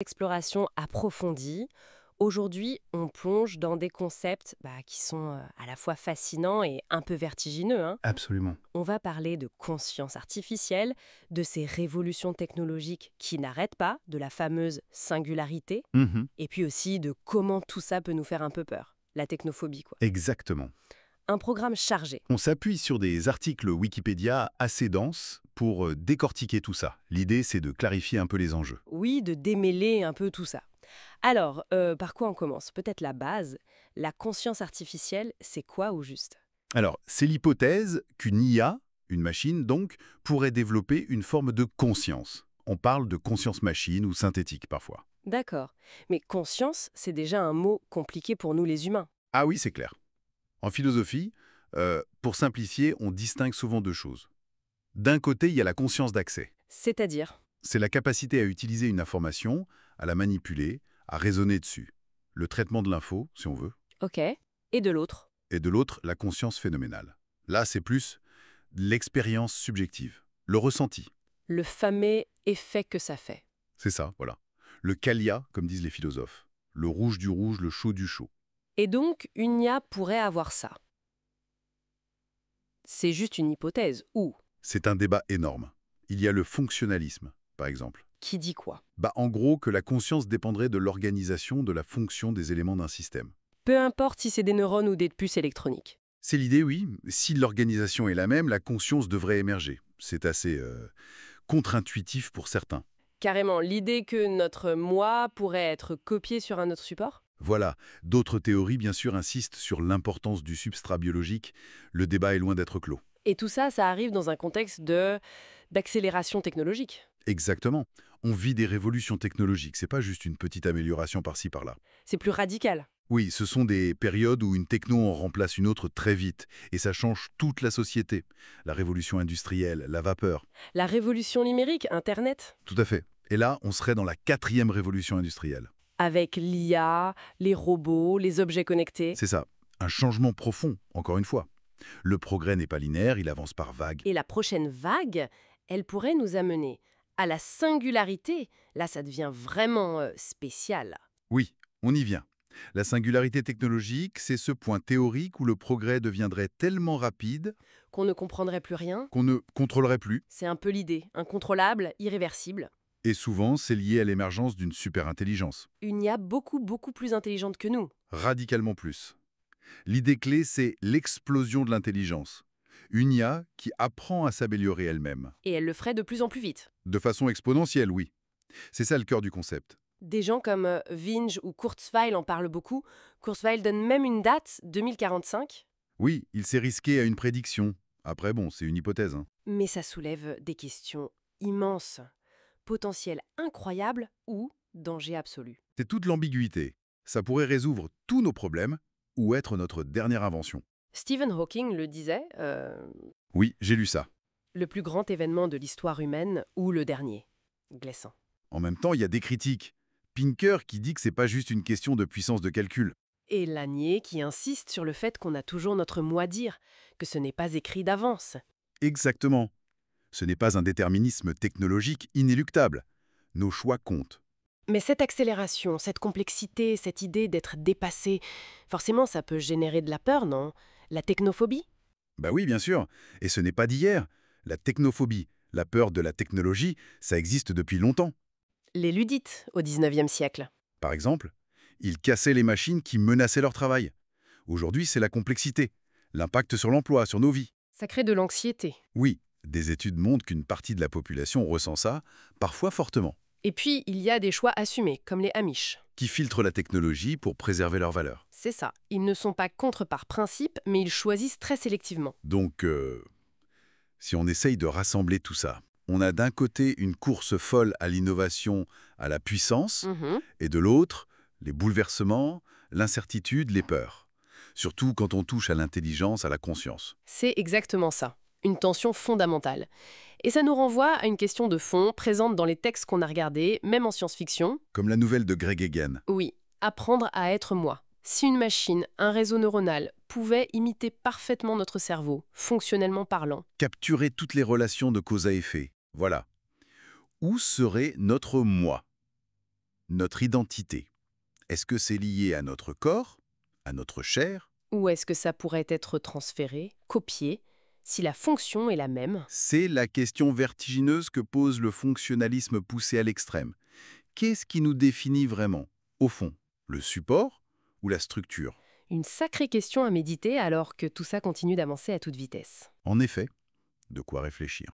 Exploration approfondie. Aujourd'hui, on plonge dans des concepts qui sont à la fois fascinants et un peu vertigineux, hein. Absolument. On va parler de conscience artificielle, de ces révolutions technologiques qui n'arrêtent pas, de la fameuse singularité, Mhm. et puis aussi de comment tout ça peut nous faire un peu peur. La technophobie, quoi. Exactement. Un programme chargé. On s'appuie sur des articles Wikipédia assez denses pour décortiquer tout ça. L'idée, c'est de clarifier un peu les enjeux. Oui, de démêler un peu tout ça. Alors, par quoi on commence? Peut-être la base. La conscience artificielle, c'est quoi au juste? Alors, c'est l'hypothèse qu'une IA, une machine donc, pourrait développer une forme de conscience. On parle de conscience machine ou synthétique parfois. D'accord. Mais conscience, c'est déjà un mot compliqué pour nous les humains. Ah oui, c'est clair. En philosophie, pour simplifier, on distingue souvent deux choses. D'un côté, il y a la conscience d'accès. C'est-à-dire? C'est la capacité à utiliser une information, à la manipuler, à raisonner dessus. Le traitement de l'info, si on veut. Ok. Et de l'autre? Et de l'autre, la conscience phénoménale. Là, c'est plus l'expérience subjective, le ressenti. Le fameux effet que ça fait. C'est ça, voilà. Le qualia, comme disent les philosophes. Le rouge du rouge, le chaud du chaud. Et donc, une IA pourrait avoir ça. C'est juste une hypothèse. Ou, C'est un débat énorme. Il y a le fonctionnalisme, par exemple. qui dit quoi? En gros, que la conscience dépendrait de l'organisation, de la fonction des éléments d'un système. Peu importe si c'est des neurones ou des puces électroniques. C'est l'idée, oui. Si l'organisation est la même, la conscience devrait émerger. C'est assez contre-intuitif pour certains. Carrément, l'idée que notre moi pourrait être copié sur un autre support? Voilà. D'autres théories, bien sûr, insistent sur l'importance du substrat biologique. Le débat est loin d'être clos. Et tout ça, ça arrive dans un contexte d'accélération technologique. Exactement. On vit des révolutions technologiques. C'est pas juste une petite amélioration par-ci, par-là. C'est plus radical. Oui, ce sont des périodes où une techno en remplace une autre très vite. Et ça change toute la société. La révolution industrielle, la vapeur. La révolution numérique, Internet, Tout à fait. Et là, on serait dans la 4e révolution industrielle. avec l'IA, les robots, les objets connectés. C'est ça. Un changement profond, encore une fois. Le progrès n'est pas linéaire, il avance par vagues. Et la prochaine vague, elle pourrait nous amener à la singularité. Là, ça devient vraiment spécial. Oui, on y vient. La singularité technologique, c'est ce point théorique où le progrès deviendrait tellement rapide Qu'on ne comprendrait plus rien. qu'on ne contrôlerait plus. C'est un peu l'idée. Incontrôlable, irréversible. Et souvent, c'est lié à l'émergence d'une superintelligence. Une IA beaucoup, beaucoup plus intelligente que nous. Radicalement plus. L'idée clé, c'est l'explosion de l'intelligence. Une IA qui apprend à s'améliorer elle-même. Et elle le ferait de plus en plus vite. De façon exponentielle, oui. C'est ça le cœur du concept. Des gens comme Vinge ou Kurzweil en parlent beaucoup. Kurzweil donne même une date, 2045. Oui, il s'est risqué à une prédiction. Après, bon, c'est une hypothèse, hein. Mais ça soulève des questions immenses. Potentiel incroyable ou danger absolu. C'est toute l'ambiguïté. Ça pourrait résoudre tous nos problèmes ou être notre dernière invention. Stephen Hawking le disait, Oui, j'ai lu ça. le plus grand événement de l'histoire humaine ou le dernier. Glaçant. En même temps, il y a des critiques. Pinker qui dit que c'est pas juste une question de puissance de calcul. Et Lanier qui insiste sur le fait qu'on a toujours notre mot à dire, que ce n'est pas écrit d'avance. Exactement. Ce n'est pas un déterminisme technologique inéluctable. Nos choix comptent. Mais cette accélération, cette complexité, cette idée d'être dépassé, forcément ça peut générer de la peur, non? La technophobie? Bah oui, bien sûr. Et ce n'est pas d'hier. La technophobie, la peur de la technologie, ça existe depuis longtemps. Les Ludites au XIXe siècle. Par exemple, ils cassaient les machines qui menaçaient leur travail. Aujourd'hui, c'est la complexité, l'impact sur l'emploi, sur nos vies. Ça crée de l'anxiété. Oui, des études montrent qu'une partie de la population ressent ça, parfois fortement, Et puis, il y a des choix assumés, comme les Amish. qui filtrent la technologie pour préserver leurs valeurs. C'est ça. Ils ne sont pas contre par principe, mais ils choisissent très sélectivement. Donc, si on essaye de rassembler tout ça, on a d'un côté une course folle à l'innovation, à la puissance, Mhm. et de l'autre, les bouleversements, l'incertitude, les peurs. Surtout quand on touche à l'intelligence, à la conscience. C'est exactement ça. Une tension fondamentale. Et ça nous renvoie à une question de fond présente dans les textes qu'on a regardés, même en science-fiction. Comme la nouvelle de Greg Egan. Oui, apprendre à être moi. Si une machine, un réseau neuronal, pouvait imiter parfaitement notre cerveau, fonctionnellement parlant, Capturer toutes les relations de cause à effet. Voilà. Où serait notre moi? Notre identité, est-ce que c'est lié à notre corps, à notre chair? Ou est-ce que ça pourrait être transféré, copié, si la fonction est la même? C'est la question vertigineuse que pose le fonctionnalisme poussé à l'extrême. Qu'est-ce qui nous définit vraiment, au fond? Le support ou la structure? Une sacrée question à méditer alors que tout ça continue d'avancer à toute vitesse. En effet, de quoi réfléchir.